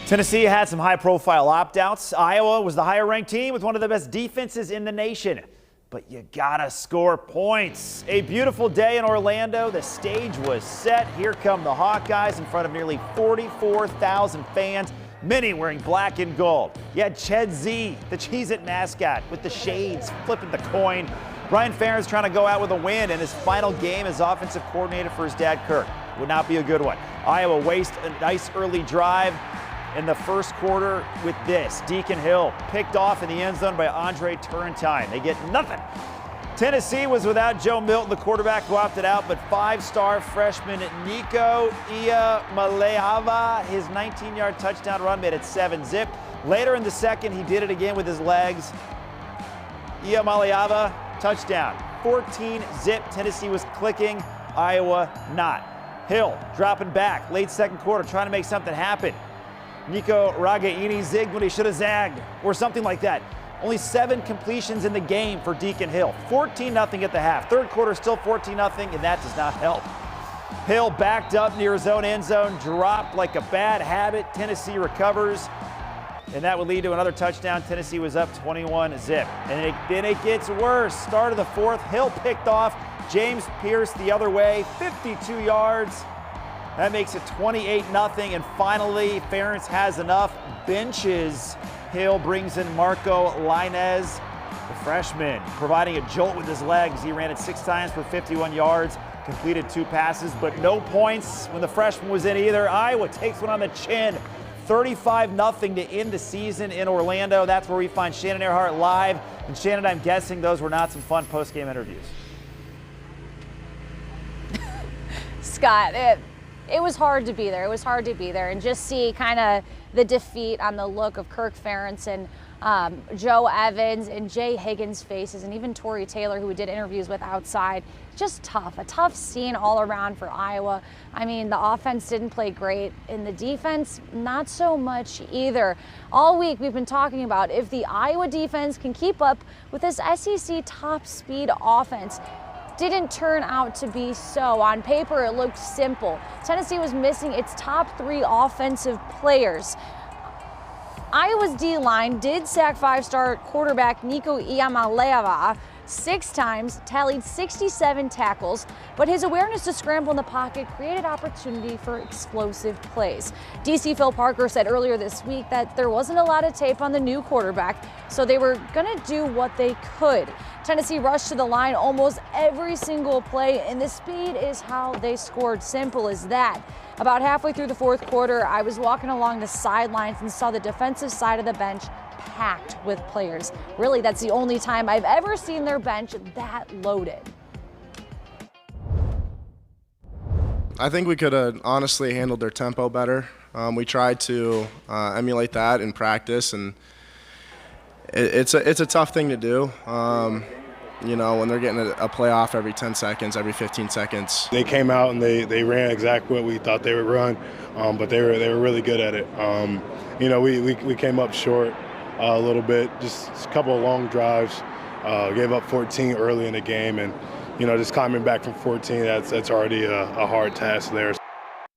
Tennessee had some high-profile opt-outs. Iowa was the higher-ranked team with one of the best defenses in the nation. But you gotta score points. A beautiful day in Orlando. The stage was set. Here come the Hawkeyes in front of nearly 44,000 fans, many wearing black and gold. You had Ched Z, the Cheez-It mascot, with the shades, flipping the coin. Brian Ferentz trying to go out with a win in his final game as offensive coordinator for his dad, Kirk. Would not be a good one. Iowa wastes a nice early drive in the first quarter with this. Deacon Hill picked off in the end zone by Andre Turrentine. They get nothing. Tennessee was without Joe Milton, the quarterback who opted out, but five-star freshman Nico Iamaleava, his 19-yard touchdown run made it 7-zip. Later in the second, he did it again with his legs. Iamaleava, touchdown. 14-zip. Tennessee was clicking, Iowa not. Hill dropping back, late second quarter, trying to make something happen. Nico Ragaini zigged when he should have zagged, or something like that. Only 7 completions in the game for Deacon Hill. 14-0 at the half. Third quarter still 14-0, and that does not help. Hill backed up near his own end zone, dropped like a bad habit. Tennessee recovers, and that would lead to another touchdown. Tennessee was up 21-zip. And then it gets worse. Start of the fourth, Hill picked off. James Pierce the other way, 52 yards. That makes it 28-0, and finally, Ferentz has enough. Benches. Hill brings in Marco Lainez, the freshman, providing a jolt with his legs. He ran it 6 times for 51 yards, completed 2 passes, but no points when the freshman was in either. Iowa takes one on the chin, 35-0 to end the season in Orlando. That's where we find Shannon Earhart live. And Shannon, I'm guessing those were not some fun post-game interviews. Scott, it was hard to be there. It was hard to be there and just see kind of the defeat on the look of Kirk Ferentz and Joe Evans and Jay Higgins' faces, and even Tory Taylor, who we did interviews with outside. Just tough, a tough scene all around for Iowa. I mean, the offense didn't play great, and the defense, not so much either. All week we've been talking about if the Iowa defense can keep up with this SEC top speed offense. Didn't turn out to be so. On paper, it looked simple. Tennessee was missing its top 3 offensive players. Iowa's D-line did sack 5-star quarterback Nico Iamaleava 6 times, tallied 67 tackles, but his awareness to scramble in the pocket created opportunity for explosive plays. DC Phil Parker said earlier this week that there wasn't a lot of tape on the new quarterback, so they were gonna do what they could. Tennessee rushed to the line almost every single play, and the speed is how they scored. Simple as that. About halfway through the fourth quarter, I was walking along the sidelines and saw the defensive side of the bench packed with players. Really, that's the only time I've ever seen their bench that loaded. I think we could have honestly handled their tempo better. We tried to emulate that in practice, and it's a tough thing to do. You know, when they're getting a playoff every 10 seconds, every 15 seconds. They came out and they ran exactly what we thought they would run, but they were really good at it. You know, we came up short a little bit, just a couple of long drives, gave up 14 early in the game, and you know, just climbing back from 14, that's already a hard task there.